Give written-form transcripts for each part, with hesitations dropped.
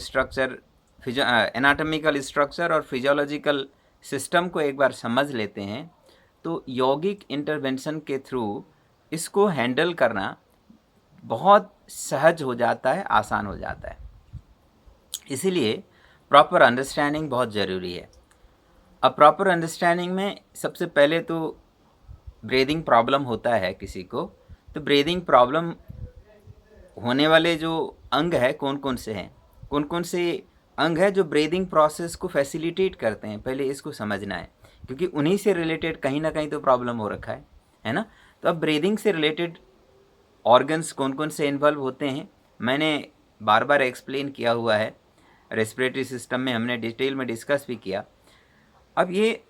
Structure, anatomical structure और physiological system को एक बार समझ लेते हैं तो यौगिक इंटरवेंशन के थ्रू इसको हैंडल करना बहुत सहज हो जाता है, आसान हो जाता है। इसीलिए प्रॉपर अंडरस्टैंडिंग बहुत ज़रूरी है। अब प्रॉपर अंडरस्टैंडिंग में सबसे पहले तो ब्रीदिंग प्रॉब्लम होता है किसी को, तो ब्रीदिंग प्रॉब्लम होने वाले जो अंग है कौन कौन से हैं, कौन कौन से अंग है जो ब्रीदिंग प्रोसेस को फैसिलिटेट करते हैं, पहले इसको समझना है, क्योंकि उन्हीं से रिलेटेड कहीं ना कहीं तो प्रॉब्लम हो रखा है ना। तो अब ब्रीदिंग से रिलेटेड ऑर्गन्स कौन कौन से इन्वॉल्व होते हैं मैंने बार बार एक्सप्लेन किया हुआ है, रेस्पिरेटरी सिस्टम में हमने डिटेल में डिस्कस भी किया। अब ये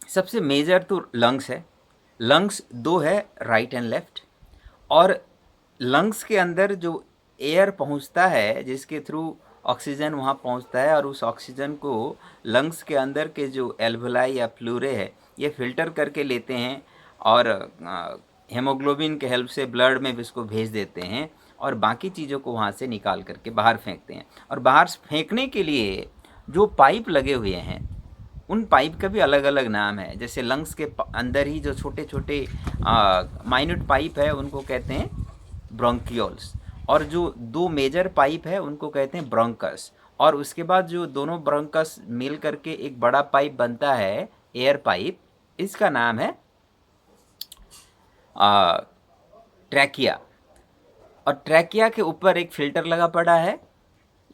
सबसे मेजर तो लंग्स है। लंग्स दो है, राइट एंड लेफ्ट, और लंग्स के अंदर जो एयर पहुंचता है जिसके थ्रू ऑक्सीजन वहाँ पहुंचता है, और उस ऑक्सीजन को लंग्स के अंदर के जो एल्वोलाई या फ्लूरे है ये फिल्टर करके लेते हैं और हेमोग्लोबिन के हेल्प से ब्लड में भी उसको भेज देते हैं और बाकी चीज़ों को वहाँ से निकाल करके बाहर फेंकते हैं। और बाहर फेंकने के लिए जो पाइप लगे हुए हैं उन पाइप का भी अलग अलग नाम है। जैसे लंग्स के अंदर ही जो छोटे छोटे माइन्यूट पाइप है उनको कहते हैं ब्रोंकियोल्स, और जो दो मेजर पाइप है उनको कहते हैं ब्रोंकस, और उसके बाद जो दोनों ब्रोंकस मिल करके एक बड़ा पाइप बनता है एयर पाइप, इसका नाम है ट्रैकिया। और ट्रैकिया के ऊपर एक फिल्टर लगा पड़ा है,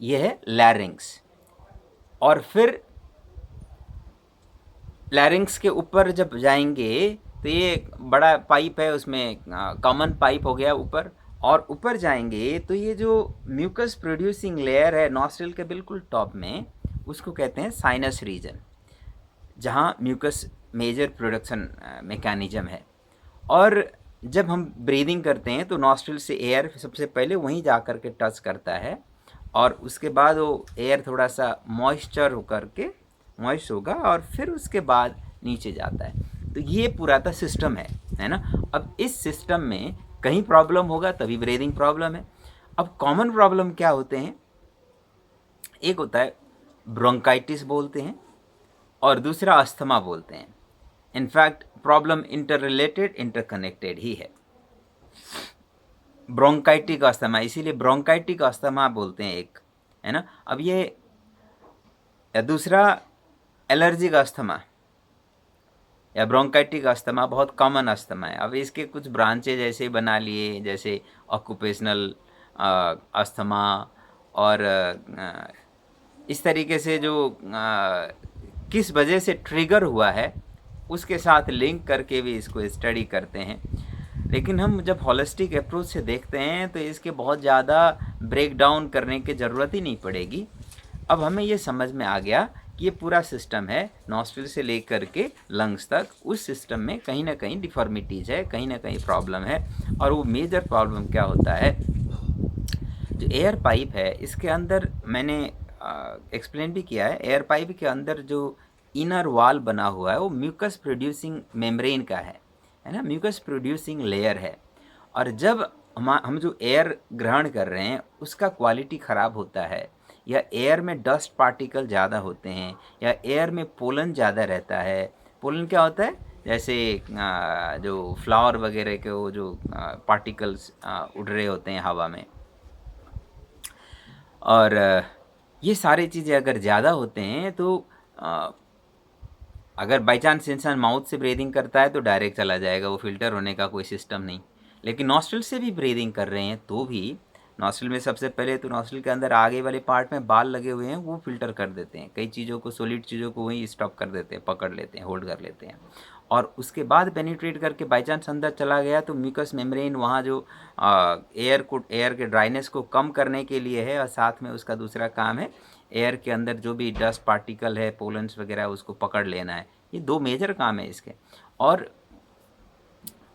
यह है लैरिंग्स। और फिर लैरिंग्स के ऊपर जब जाएंगे तो ये बड़ा पाइप है, उसमें कॉमन पाइप हो गया ऊपर, और ऊपर जाएंगे तो ये जो म्यूकस प्रोड्यूसिंग लेयर है नॉस्ट्रिल के बिल्कुल टॉप में, उसको कहते हैं साइनस रीजन, जहाँ म्यूकस मेजर प्रोडक्शन मैकेनिज्म है। और जब हम ब्रीदिंग करते हैं तो नॉस्ट्रिल से एयर सबसे पहले वहीं जा कर के टच करता है, और उसके बाद वो एयर थोड़ा सा मॉइस्चर होकर के मॉइस्ट होगा और फिर उसके बाद नीचे जाता है। तो ये पूरा का सिस्टम है ना। अब इस सिस्टम में कहीं प्रॉब्लम होगा तभी ब्रीदिंग प्रॉब्लम है। अब कॉमन प्रॉब्लम क्या होते हैं, एक होता है ब्रोंकाइटिस बोलते हैं और दूसरा अस्थमा बोलते हैं। In fact problem inter related interconnected ही है, ब्रोंकाइटिक अस्थमा, इसीलिए ब्रोंकाइटिक अस्थमा बोलते हैं एक, है ना। अब ये दूसरा एलर्जिक अस्थमा या ब्रोंकाइटिक अस्थमा बहुत कॉमन अस्थमा है। अब इसके कुछ ब्रांचेज ऐसे बना लिए, जैसे ऑक्यूपेशनल अस्थमा, और इस तरीके से जो किस वजह से ट्रिगर हुआ है उसके साथ लिंक करके भी इसको स्टडी करते हैं। लेकिन हम जब हॉलिस्टिक अप्रोच से देखते हैं तो इसके बहुत ज़्यादा ब्रेक डाउन करने की ज़रूरत ही नहीं पड़ेगी। अब हमें ये समझ में आ गया कि ये पूरा सिस्टम है, नॉस्ट्रिल से लेकर के लंग्स तक, उस सिस्टम में कहीं ना कहीं डिफॉर्मिटीज़ है, कहीं ना कहीं प्रॉब्लम है। और वो मेजर प्रॉब्लम क्या होता है, जो एयर पाइप है इसके अंदर मैंने एक्सप्लेन भी किया है, एयर पाइप के अंदर जो इनर वॉल बना हुआ है वो म्यूकस प्रोड्यूसिंग मेम्ब्रेन का है ना, म्यूकस प्रोड्यूसिंग लेयर है। और जब हम जो एयर ग्रहण कर रहे हैं उसका क्वालिटी ख़राब होता है, या एयर में डस्ट पार्टिकल ज़्यादा होते हैं, या एयर में पोलन ज़्यादा रहता है। पोलन क्या होता है, जैसे जो फ्लावर वगैरह के वो जो पार्टिकल्स उड़ रहे होते हैं हवा में, और ये सारी चीज़ें अगर ज़्यादा होते हैं तो अगर बाई चांस इंसान माउथ से ब्रीदिंग करता है तो डायरेक्ट चला जाएगा, वो फिल्टर होने का कोई सिस्टम नहीं। लेकिन नॉस्ट्रिल से भी ब्रीदिंग कर रहे हैं तो भी नॉस्ट्रिल में सबसे पहले तो नॉस्ट्रिल के अंदर आगे वाले पार्ट में बाल लगे हुए हैं, वो फिल्टर कर देते हैं, कई चीज़ों को, सॉलिड चीज़ों को वहीं स्टॉप कर देते हैं, पकड़ लेते हैं, होल्ड कर लेते हैं। और उसके बाद पेनिट्रेट करके बाई चांस अंदर चला गया तो म्यूकस मेम्ब्रेन वहाँ जो एयर के ड्राइनेस को कम करने के लिए है, और साथ में उसका दूसरा काम है एयर के अंदर जो भी डस्ट पार्टिकल है, पोलन्स वगैरह, उसको पकड़ लेना है। ये दो मेजर काम है इसके, और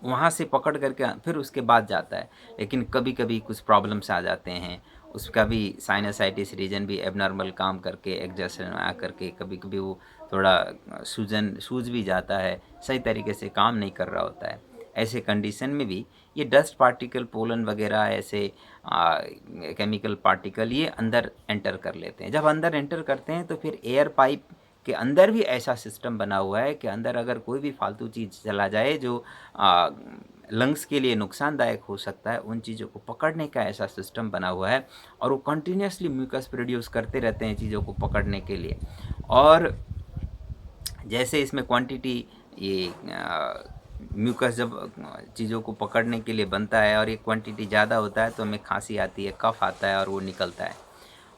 वहाँ से पकड़ करके फिर उसके बाद जाता है। लेकिन कभी कभी कुछ प्रॉब्लम्स आ जाते हैं, उसका भी साइनसाइटिस रीजन भी एबनॉर्मल काम करके एग्जर्शन आ करके कभी कभी वो थोड़ा सूज भी जाता है, सही तरीके से काम नहीं कर रहा होता है। ऐसे कंडीशन में भी ये डस्ट पार्टिकल, पोलन वगैरह ऐसे केमिकल पार्टिकल ये अंदर एंटर कर लेते हैं। जब अंदर एंटर करते हैं तो फिर एयर पाइप के अंदर भी ऐसा सिस्टम बना हुआ है कि अंदर अगर कोई भी फालतू चीज़ चला जाए जो लंग्स के लिए नुकसानदायक हो सकता है, उन चीज़ों को पकड़ने का ऐसा सिस्टम बना हुआ है और वो कंटिन्यूसली म्यूकस प्रोड्यूस करते रहते हैं चीज़ों को पकड़ने के लिए। और जैसे इसमें क्वांटिटी ये म्यूकस जब चीज़ों को पकड़ने के लिए बनता है और ये क्वांटिटी ज़्यादा होता है तो हमें खांसी आती है, कफ आता है और वो निकलता है।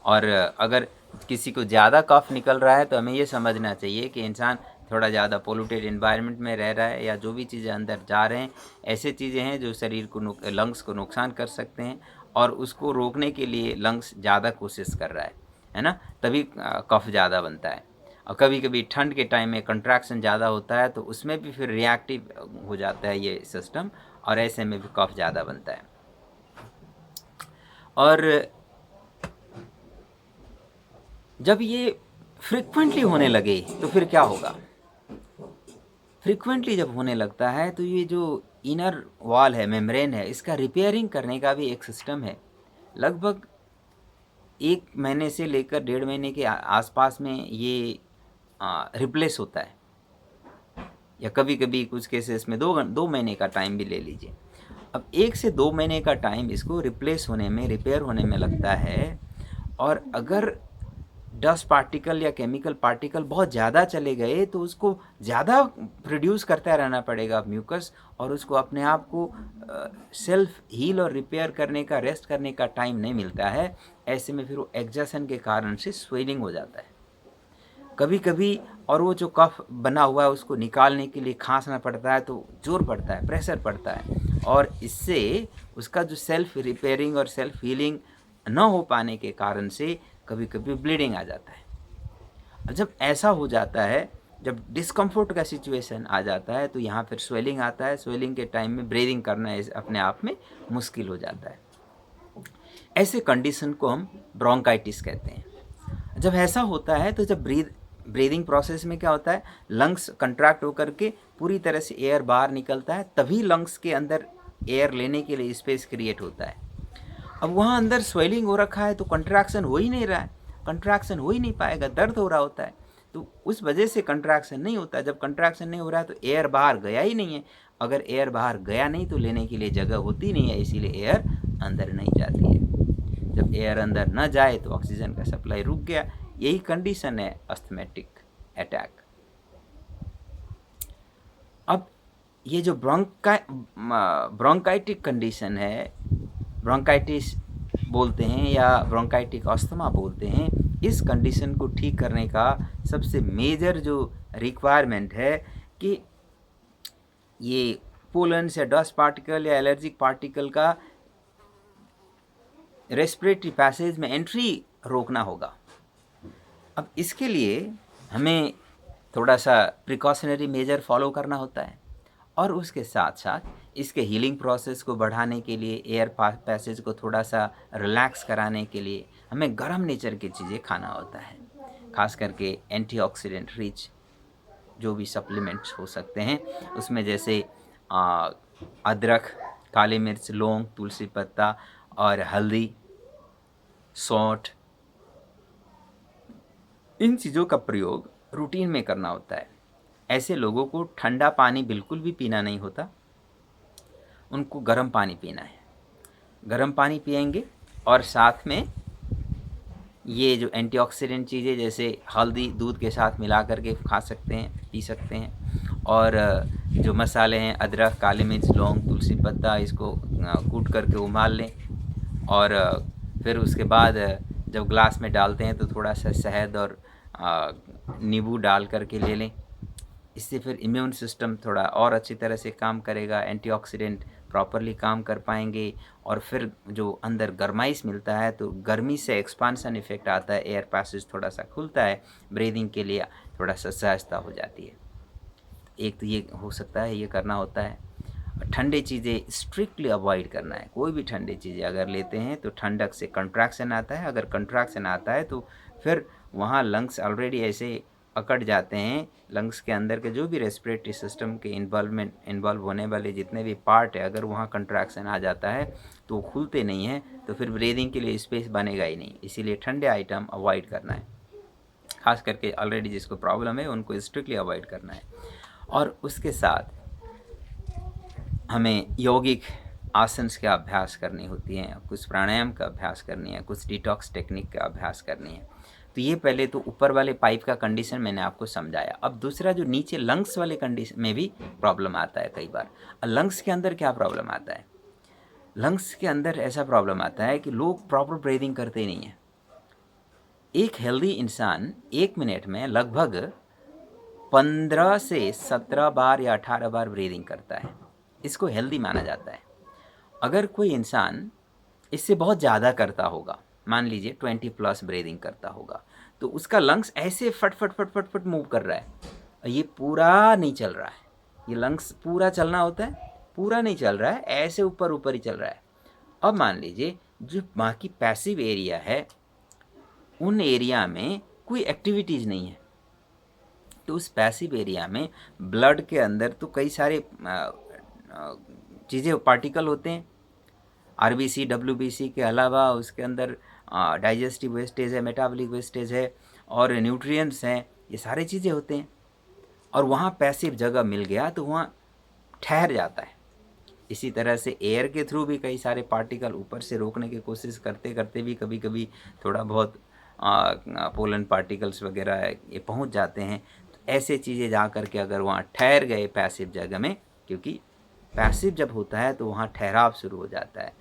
और अगर किसी को ज़्यादा कफ निकल रहा है तो हमें ये समझना चाहिए कि इंसान थोड़ा ज़्यादा पोल्यूटेड एनवायरनमेंट में रह रहा है या जो भी चीज़ें अंदर जा रहे हैं ऐसे चीज़ें हैं जो शरीर को लंग्स को नुकसान कर सकते हैं और उसको रोकने के लिए लंग्स ज़्यादा कोशिश कर रहा है ना, तभी कफ ज़्यादा बनता है। और कभी कभी ठंड के टाइम में कंट्रैक्शन ज़्यादा होता है तो उसमें भी फिर रिएक्टिव हो जाता है ये सिस्टम और ऐसे में भी कफ ज़्यादा बनता है। और जब ये फ्रिक्वेंटली होने लगे तो फिर क्या होगा? फ्रिक्वेंटली जब होने लगता है तो ये जो इनर वॉल है, मेम्ब्रेन है, इसका रिपेयरिंग करने का भी एक सिस्टम है। लगभग 1 महीने से लेकर 1.5 महीने के आसपास में ये रिप्लेस होता है या कभी कभी कुछ केसेस में 2 महीने का टाइम भी ले लीजिए। अब 1 से 2 महीने का टाइम इसको रिप्लेस होने में, रिपेयर होने में लगता है। और अगर डस्ट पार्टिकल या केमिकल पार्टिकल बहुत ज़्यादा चले गए तो उसको ज़्यादा प्रोड्यूस करता रहना पड़ेगा म्यूकस और उसको अपने आप को सेल्फ हील और रिपेयर करने का, रेस्ट करने का टाइम नहीं मिलता है। ऐसे में फिर वो एक्जर्शन के कारण से स्वेलिंग हो जाता है कभी कभी। और वो जो कफ बना हुआ है उसको निकालने के लिए खांसना पड़ता है तो जोर पड़ता है, प्रेशर पड़ता है और इससे उसका जो सेल्फ रिपेयरिंग और सेल्फ हीलिंग न हो पाने के कारण से कभी कभी ब्लीडिंग आ जाता है। अब जब ऐसा हो जाता है, जब डिस्कम्फर्ट का सिचुएशन आ जाता है तो यहाँ फिर स्वेलिंग आता है। स्वेलिंग के टाइम में ब्रीदिंग करना अपने आप में मुश्किल हो जाता है। ऐसे कंडीशन को हम ब्रोंकाइटिस कहते हैं। जब ऐसा होता है तो जब ब्रीदिंग प्रोसेस में क्या होता है, लंग्स कंट्रैक्ट होकर के पूरी तरह से एयर बाहर निकलता है, तभी लंग्स के अंदर एयर लेने के लिए स्पेस क्रिएट होता है। अब वहाँ अंदर स्वेलिंग हो रखा है तो कंट्रैक्शन हो ही नहीं रहा है, कंट्रैक्शन हो ही नहीं पाएगा, दर्द हो रहा होता है तो उस वजह से कंट्रैक्शन नहीं होता। जब कंट्रैक्शन नहीं हो रहा है तो एयर बाहर गया ही नहीं है। अगर एयर बाहर गया नहीं तो लेने के लिए जगह होती नहीं है, इसीलिए एयर अंदर नहीं जाती है। जब एयर अंदर न जाए तो ऑक्सीजन का सप्लाई रुक गया। यही कंडीशन है अस्थमैटिक अटैक। अब ये जो ब्रोंकाइटिक कंडीशन है, ब्रोंकाइटिस बोलते हैं या ब्रोंकाइटिक अस्थमा बोलते हैं, इस कंडीशन को ठीक करने का सबसे मेजर जो रिक्वायरमेंट है कि ये पोलन्स या डस्ट पार्टिकल या एलर्जिक पार्टिकल का रेस्पिरेटरी पैसेज में एंट्री रोकना होगा। अब इसके लिए हमें थोड़ा सा प्रिकॉशनरी मेजर फॉलो करना होता है और उसके साथ साथ इसके हीलिंग प्रोसेस को बढ़ाने के लिए, एयर पैसेज को थोड़ा सा रिलैक्स कराने के लिए हमें गर्म नेचर की चीज़ें खाना होता है। खास करके एंटीऑक्सीडेंट रिच जो भी सप्लीमेंट्स हो सकते हैं उसमें जैसे अदरक, काली मिर्च, लौंग, तुलसी पत्ता और हल्दी, सौंठ, इन चीज़ों का प्रयोग रूटीन में करना होता है। ऐसे लोगों को ठंडा पानी बिल्कुल भी पीना नहीं होता, उनको गर्म पानी पीना है। गर्म पानी पिएंगे और साथ में ये जो एंटीऑक्सीडेंट चीज़ें जैसे हल्दी दूध के साथ मिला करके खा सकते हैं, पी सकते हैं। और जो मसाले हैं अदरक, काली मिर्च, लौंग, तुलसी पत्ता, इसको कूट करके उबाल लें और फिर उसके बाद जब ग्लास में डालते हैं तो थोड़ा सा शहद और नींबू डाल करके ले लें। इससे फिर इम्यून सिस्टम थोड़ा और अच्छी तरह से काम करेगा, एंटीऑक्सीडेंट प्रॉपरली काम कर पाएंगे और फिर जो अंदर गर्माइश मिलता है तो गर्मी से एक्सपांसन इफेक्ट आता है, एयर पैसेज थोड़ा सा खुलता है, ब्रीदिंग के लिए थोड़ा सा सहजता हो जाती है। एक तो ये हो सकता है, ये करना होता है। ठंडे चीज़ें स्ट्रिक्टली अवॉइड करना है। कोई भी ठंडी चीज़ें अगर लेते हैं तो ठंडक से कंट्रैक्शन आता है, अगर कंट्रैक्शन आता है तो फिर वहाँ लंग्स ऑलरेडी ऐसे अकड़ जाते हैं, लंग्स के अंदर के जो भी रेस्पिरेटरी सिस्टम के इन्वॉल्व होने वाले जितने भी पार्ट है, अगर वहाँ कंट्रैक्शन आ जाता है तो वो खुलते नहीं हैं, तो फिर ब्रीदिंग के लिए स्पेस बनेगा ही नहीं। इसीलिए ठंडे आइटम अवॉइड करना है, खास करके ऑलरेडी जिसको प्रॉब्लम है उनको स्ट्रिक्टली अवॉइड करना है। और उसके साथ हमें यौगिक आसन्स का अभ्यास करनी होती हैं, कुछ प्राणायाम का अभ्यास करनी है, कुछ डिटॉक्स टेक्निक का अभ्यास करनी है। तो ये पहले तो ऊपर वाले पाइप का कंडीशन मैंने आपको समझाया। अब दूसरा जो नीचे लंग्स वाले कंडीशन में भी प्रॉब्लम आता है कई बार। लंग्स के अंदर क्या प्रॉब्लम आता है? लंग्स के अंदर ऐसा प्रॉब्लम आता है कि लोग प्रॉपर ब्रीदिंग करते नहीं हैं। एक हेल्दी इंसान 1 मिनट में लगभग 15 से 17 बार या 18 बार ब्रीदिंग करता है। इसको हेल्दी माना जाता है। अगर कोई इंसान इससे बहुत ज़्यादा करता होगा, मान लीजिए 20+ ब्रीदिंग करता होगा, तो उसका लंग्स ऐसे फट फट फट फट फट मूव कर रहा है, और ये पूरा नहीं चल रहा है। ये लंग्स पूरा चलना होता है, पूरा नहीं चल रहा है, ऐसे ऊपर ऊपर ही चल रहा है। अब मान लीजिए जो बाकी पैसिव एरिया है, उन एरिया में कोई एक्टिविटीज़ नहीं है, तो उस पैसिव एरिया में ब्लड के अंदर तो कई सारे चीज़ें, पार्टिकल होते हैं, आरबीसी डब्ल्यूबीसी के अलावा उसके अंदर डाइजेस्टिव वेस्टेज है, मेटाबॉलिक वेस्टेज है, और न्यूट्रिएंट्स हैं, ये सारी चीज़ें होते हैं। और वहाँ पैसिव जगह मिल गया तो वहाँ ठहर जाता है। इसी तरह से एयर के थ्रू भी कई सारे पार्टिकल ऊपर से रोकने की कोशिश करते करते भी कभी कभी थोड़ा बहुत पोलन पार्टिकल्स वगैरह ये पहुँच जाते हैं। तो ऐसे चीज़ें जा कर के अगर वहाँ ठहर गए पैसिव जगह में, क्योंकि पैसिव जब होता है तो वहाँ ठहराव शुरू हो जाता है,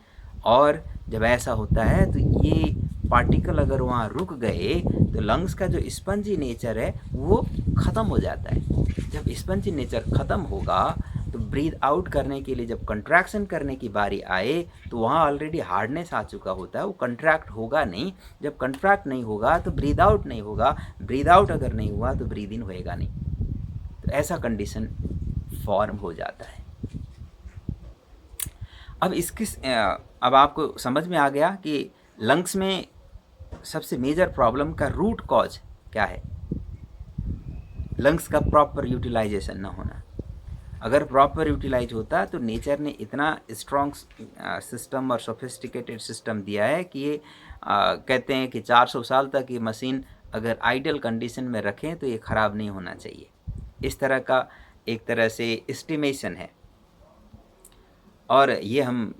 और जब ऐसा होता है तो ये पार्टिकल अगर वहाँ रुक गए तो लंग्स का जो स्पंजी नेचर है वो ख़त्म हो जाता है। जब स्पंजी नेचर ख़त्म होगा तो ब्रीथ आउट करने के लिए जब कंट्रैक्शन करने की बारी आए तो वहाँ ऑलरेडी हार्डनेस आ चुका होता है, वो कंट्रैक्ट होगा नहीं। जब कंट्रैक्ट नहीं होगा तो ब्रीथ आउट नहीं होगा, ब्रीथ आउट अगर नहीं हुआ तो ब्रीथ इन होएगा नहीं। तो ऐसा कंडीशन फॉर्म हो जाता है। अब आपको समझ में आ गया कि लंग्स में सबसे मेजर प्रॉब्लम का रूट कॉज क्या है? लंग्स का प्रॉपर यूटिलाइजेशन ना होना। अगर प्रॉपर यूटिलाइज होता तो नेचर ने इतना स्ट्रॉन्ग सिस्टम और सोफिस्टिकेटेड सिस्टम दिया है कि ये कहते हैं कि 400 साल तक ये मशीन अगर आइडियल कंडीशन में रखें तो ये ख़राब नहीं होना चाहिए। इस तरह का एक तरह से एस्टिमेशन है, और ये हम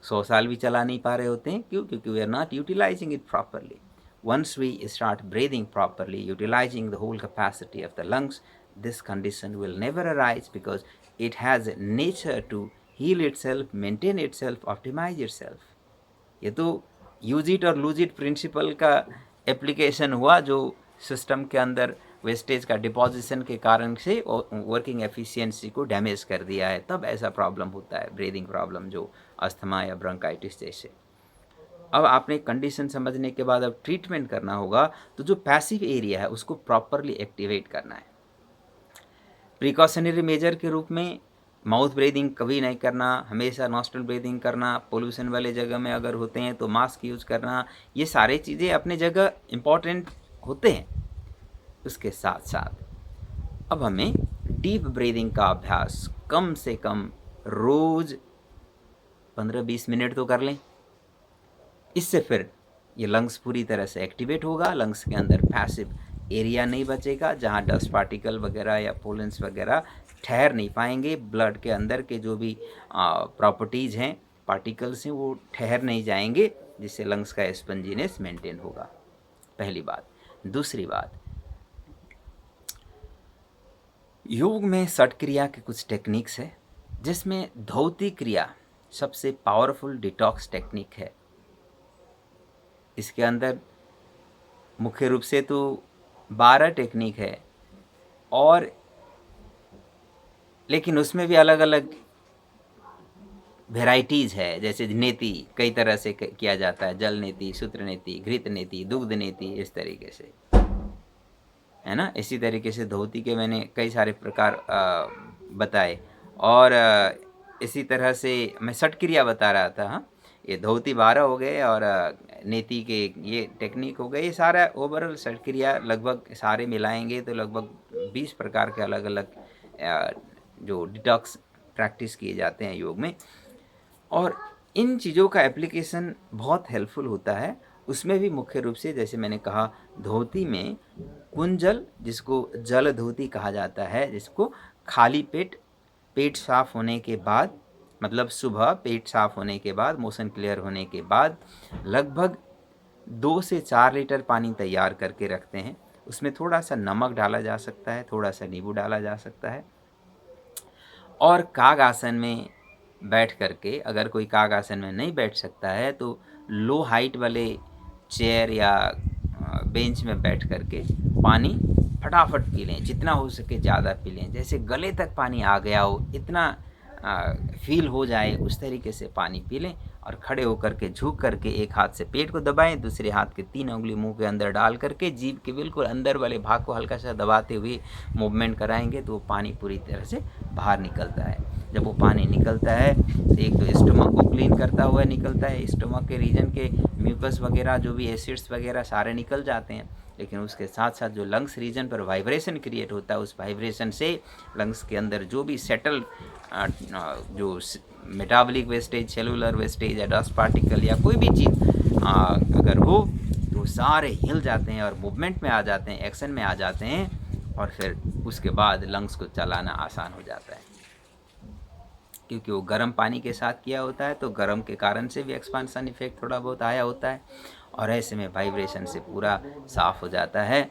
100 साल भी चला नहीं पा रहे होते हैं। क्यों? क्योंकि we are not utilising it properly. Once we start breathing properly, utilizing the whole capacity of the lungs, this condition will never arise because it has a nature to heal itself, maintain itself, optimize itself. ये तो use it और lose it principal का application हुआ, जो system के अंदर wastage का deposition के कारण से वर्किंग एफिशिएंसी को डैमेज कर दिया है, तब ऐसा प्रॉब्लम होता है, ब्रीदिंग प्रॉब्लम, जो अस्थमा या ब्रोंकाइटिस जैसे। अब आपने कंडीशन समझने के बाद अब ट्रीटमेंट करना होगा, तो जो पैसिव एरिया है उसको प्रॉपरली एक्टिवेट करना है। प्रिकॉशनरी मेजर के रूप में माउथ ब्रीदिंग कभी नहीं करना, हमेशा नॉस्ट्रल ब्रीदिंग करना, पोल्यूशन वाले जगह में अगर होते हैं तो मास्क यूज करना, ये सारी चीज़ें अपने जगह इम्पॉर्टेंट होते हैं। उसके साथ साथ अब हमें डीप ब्रीदिंग का अभ्यास कम से कम रोज़ 15-20 मिनट तो कर लें। इससे फिर ये लंग्स पूरी तरह से एक्टिवेट होगा, लंग्स के अंदर पैसिव एरिया नहीं बचेगा जहाँ डस्ट पार्टिकल वगैरह या पोलेंस वगैरह ठहर नहीं पाएंगे। ब्लड के अंदर के जो भी प्रॉपर्टीज़ हैं, पार्टिकल्स हैं, वो ठहर नहीं जाएंगे, जिससे लंग्स का स्पंजीनेस मेंटेन होगा। पहली बात। दूसरी बात, योग में षट क्रिया के कुछ टेक्निक्स है, जिसमें धौती क्रिया सबसे पावरफुल डिटॉक्स टेक्निक है। इसके अंदर मुख्य रूप से तो 12 टेक्निक है, और लेकिन उसमें भी अलग अलग वेराइटीज़ है। जैसे नेति कई तरह से किया जाता है, जल नेति, सूत्र नेति, घृत नेति, दुग्ध नेति, इस तरीके से, है ना। इसी तरीके से धोती के मैंने कई सारे प्रकार बताए, और इसी तरह से मैं षट क्रिया बता रहा था। हाँ, ये धोती 12 हो गए, और नेति के ये टेक्निक हो गए। ये सारा ओवरऑल क्रिया लगभग सारे मिलाएंगे तो लगभग 20 प्रकार के अलग अलग जो डिटॉक्स प्रैक्टिस किए जाते हैं योग में, और इन चीज़ों का एप्लीकेशन बहुत हेल्पफुल होता है। उसमें भी मुख्य रूप से जैसे मैंने कहा, धोती में कुंजल, जिसको जल धोती कहा जाता है, जिसको खाली पेट साफ होने के बाद, मतलब सुबह पेट साफ होने के बाद, मोशन क्लियर होने के बाद लगभग 2 से 4 लीटर पानी तैयार करके रखते हैं। उसमें थोड़ा सा नमक डाला जा सकता है, थोड़ा सा नींबू डाला जा सकता है, और काग आसन में बैठ करके, अगर कोई काग आसन में नहीं बैठ सकता है तो लो हाइट वाले चेयर या बेंच में बैठ करके पानी फटाफट पी लें, जितना हो सके ज़्यादा पी लें, जैसे गले तक पानी आ गया हो, इतना फील हो जाए उस तरीके से पानी पी लें। और खड़े होकर के झुक करके एक हाथ से पेट को दबाएं, दूसरे हाथ के 3 उंगली मुंह के अंदर डाल करके जीभ के बिल्कुल अंदर वाले भाग को हल्का सा दबाते हुए मूवमेंट कराएंगे तो वो पानी पूरी तरह से बाहर निकलता है। जब वो पानी निकलता है तो एक तो स्टमक को क्लीन करता हुआ निकलता है, स्टमक के रीजन के म्यूकस वगैरह जो भी एसिड्स वगैरह सारे निकल जाते हैं, लेकिन उसके साथ साथ जो लंग्स रीजन पर वाइब्रेशन क्रिएट होता है, उस वाइब्रेशन से लंग्स के अंदर जो भी सेटल जो मेटाबॉलिक वेस्टेज, सेलुलर वेस्टेज या डस्ट पार्टिकल या कोई भी चीज़ अगर हो तो सारे हिल जाते हैं और मूवमेंट में आ जाते हैं, एक्शन में आ जाते हैं, और फिर उसके बाद लंग्स को चलाना आसान हो जाता है। क्योंकि वो गर्म पानी के साथ किया होता है तो गर्म के कारण से भी एक्सपांसन इफेक्ट थोड़ा बहुत आया होता है, और ऐसे में वाइब्रेशन से पूरा साफ हो जाता है।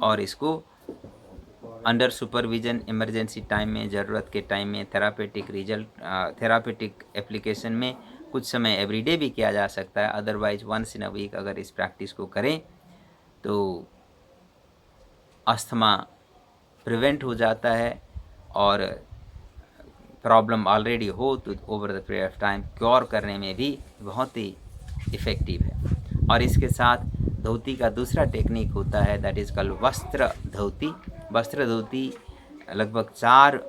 और इसको अंडर सुपरविजन इमरजेंसी टाइम में, ज़रूरत के टाइम में, थेरापेटिक एप्लीकेशन में कुछ समय एवरीडे भी किया जा सकता है। Otherwise once in a week अगर इस प्रैक्टिस को करें तो अस्थमा प्रिवेंट हो जाता है, और प्रॉब्लम ऑलरेडी हो तो over the period of time cure करने में भी बहुत ही इफ़ेक्टिव है। और इसके साथ धोती का दूसरा टेक्निक होता है, दैट इज़ कॉल्ड वस्त्र धोती। वस्त्र धोती लगभग 4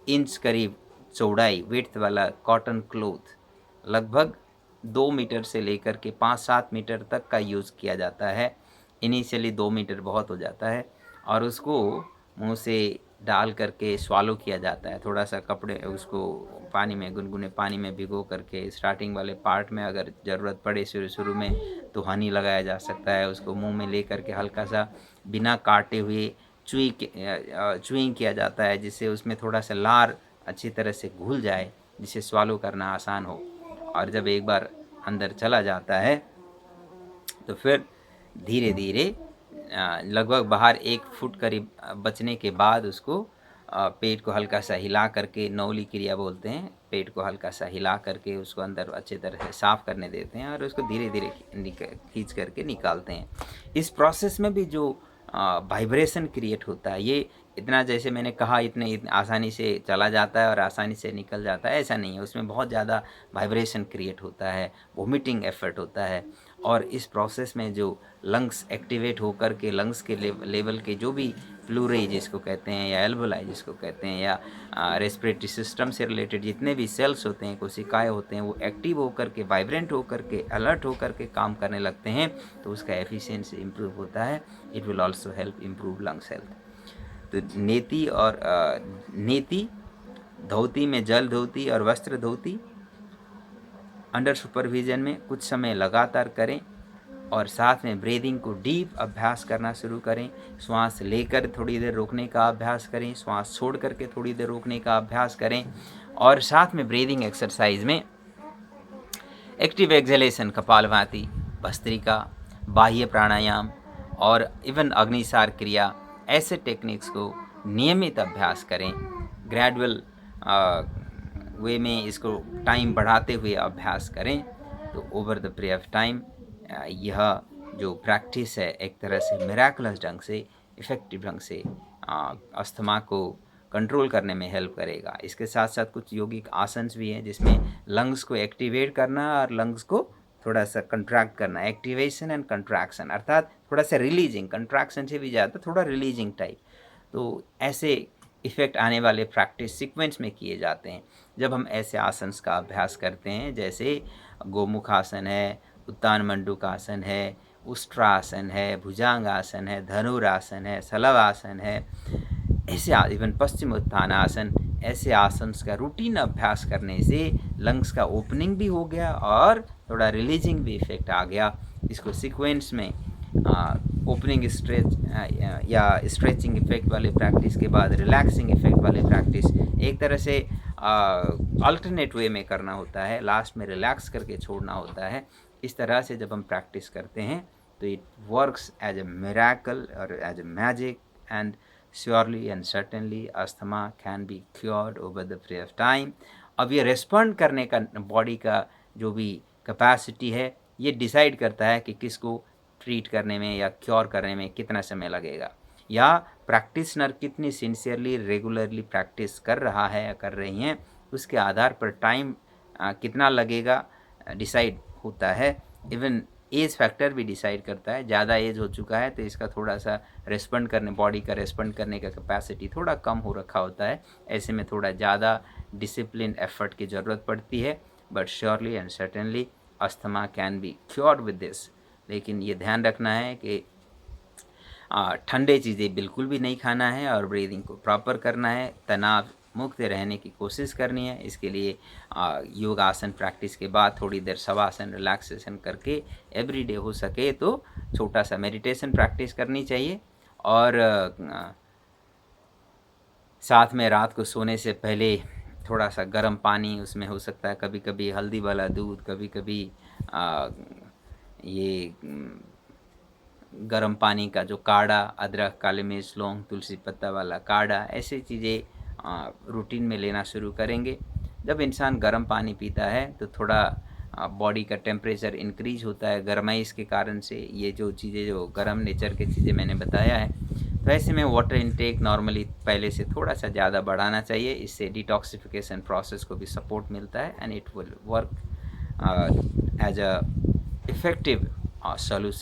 इंच करीब चौड़ाई विड्थ वाला कॉटन क्लोथ, लगभग 2 मीटर से लेकर के 5-7 मीटर तक का यूज़ किया जाता है। इनिशियली 2 मीटर बहुत हो जाता है, और उसको मुंह से डाल करके स्वालो किया जाता है। थोड़ा सा कपड़े उसको पानी में, गुनगुने पानी में भिगो करके, स्टार्टिंग वाले पार्ट में अगर ज़रूरत पड़े शुरू में तो हनी लगाया जा सकता है। उसको मुंह में ले करके हल्का सा बिना काटे हुए च्यूइंग किया जाता है, जिससे उसमें थोड़ा सा लार अच्छी तरह से घुल जाए, जिससे स्वालो करना आसान हो। और जब एक बार अंदर चला जाता है तो फिर धीरे धीरे लगभग बाहर 1 फुट करीब बचने के बाद उसको पेट को हल्का सा हिला करके, नौली क्रिया बोलते हैं, पेट को हल्का सा हिला करके उसको अंदर अच्छे तरह से साफ़ करने देते हैं, और उसको धीरे धीरे खींच करके निकालते हैं। इस प्रोसेस में भी जो वाइब्रेशन क्रिएट होता है, ये इतना, जैसे मैंने कहा, इतने आसानी से चला जाता है और आसानी से निकल जाता है, ऐसा नहीं है। उसमें बहुत ज़्यादा वाइब्रेशन क्रिएट होता है, वोमिटिंग एफर्ट होता है, और इस प्रोसेस में जो लंग्स एक्टिवेट होकर के लंग्स के लेवल के जो भी प्लूराई जिसको कहते हैं, या एल्वोलाई जिसको कहते हैं, या रेस्पिरेटरी सिस्टम से रिलेटेड जितने भी सेल्स होते हैं, कोशिकाएं होते हैं, वो एक्टिव होकर के, वाइब्रेंट होकर के, अलर्ट होकर के काम करने लगते हैं, तो उसका एफिशिएंसी इम्प्रूव होता है। It will also help improve lungs health. तो नेति धोती में जल धोती और वस्त्र धोती अंडर सुपरविजन में कुछ समय लगातार करें, और साथ में ब्रीदिंग को डीप अभ्यास करना शुरू करें। श्वास लेकर थोड़ी देर रोकने का अभ्यास करें, श्वास छोड़ करके थोड़ी देर रोकने का अभ्यास करें, और साथ में ब्रीदिंग एक्सरसाइज में एक्टिव एक्सहेलेशन, कपालभाति, भस्त्रिका, बाह्य प्राणायाम और इवन अग्निसार क्रिया, ऐसे टेक्निक्स को नियमित अभ्यास करें। ग्रेजुअल वे में इसको टाइम बढ़ाते हुए अभ्यास करें, तो over the period of time यह जो प्रैक्टिस है एक तरह से मिराकुलस ढंग से, इफ़ेक्टिव ढंग से अस्थमा को कंट्रोल करने में हेल्प करेगा। इसके साथ साथ कुछ योगिक आसन्स भी हैं जिसमें लंग्स को एक्टिवेट करना और लंग्स को थोड़ा सा कंट्रैक्ट करना, एक्टिवेशन एंड कंट्रैक्शन, अर्थात थोड़ा सा रिलीजिंग, कंट्रैक्शन से भी ज़्यादा थोड़ा रिलीजिंग टाइप। तो ऐसे इफ़ेक्ट आने वाले प्रैक्टिस सीक्वेंस में किए जाते हैं। जब हम ऐसे आसन्स का अभ्यास करते हैं, जैसे गोमुख आसन है, उत्तान मंडूकासन है, उष्ट्रासन है, भुजंगासन है, धनुरासन है, शलभासन है, ऐसे इवन पश्चिम उत्थानासन, ऐसे आसन का रूटीन अभ्यास करने से लंग्स का ओपनिंग भी हो गया और थोड़ा रिलीजिंग भी इफेक्ट आ गया। इसको सीक्वेंस में ओपनिंग स्ट्रेच या स्ट्रेचिंग इफेक्ट वाले प्रैक्टिस के बाद रिलैक्सिंग इफेक्ट वाले प्रैक्टिस एक तरह से अल्टरनेट वे में करना होता है, लास्ट में रिलैक्स करके छोड़ना होता है। इस तरह से जब हम प्रैक्टिस करते हैं तो it works as a miracle और as a magic, and surely and certainly asthma can be cured over the period of time. अब ये रेस्पॉन्ड करने का बॉडी का जो भी कैपेसिटी है ये डिसाइड करता है कि किसको ट्रीट करने में या क्योर करने में कितना समय लगेगा, या प्रैक्टिशनर कितनी सिंसियरली रेगुलरली प्रैक्टिस कर रहा है या कर रही हैं, उसके आधार पर टाइम कितना लगेगा डिसाइड होता है। इवन एज फैक्टर भी डिसाइड करता है। ज़्यादा एज हो चुका है तो इसका थोड़ा सा रेस्पॉन्ड करने, बॉडी का रेस्पॉन्ड करने का कैपेसिटी थोड़ा कम हो रखा होता है। ऐसे में थोड़ा ज़्यादा डिसिप्लिन एफर्ट की ज़रूरत पड़ती है। But surely and certainly asthma can be cured with this. लेकिन ये ध्यान रखना है कि ठंडे चीज़ें बिल्कुल भी नहीं खाना है और ब्रीदिंग को प्रॉपर करना है, तनाव मुक्त रहने की कोशिश करनी है। इसके लिए योगासन प्रैक्टिस के बाद थोड़ी देर शवासन रिलैक्सेशन करके एवरीडे हो सके तो छोटा सा मेडिटेशन प्रैक्टिस करनी चाहिए। और साथ में रात को सोने से पहले थोड़ा सा गर्म पानी, उसमें हो सकता है कभी कभी हल्दी वाला दूध, कभी कभी ये गर्म पानी का जो काढ़ा, अदरक, काली मिर्च, लौंग, तुलसी पत्ता वाला काढ़ा, ऐसी चीज़ें रूटीन में लेना शुरू करेंगे। जब इंसान गर्म पानी पीता है तो थोड़ा बॉडी का टेम्परेचर इंक्रीज होता है गर्माइश के कारण से। ये जो चीज़ें, जो गर्म नेचर की चीज़ें मैंने बताया है, तो ऐसे में वाटर इनटेक नॉर्मली पहले से थोड़ा सा ज़्यादा बढ़ाना चाहिए। इससे डिटॉक्सिफिकेशन प्रोसेस को भी सपोर्ट मिलता है and it will work as a effective solution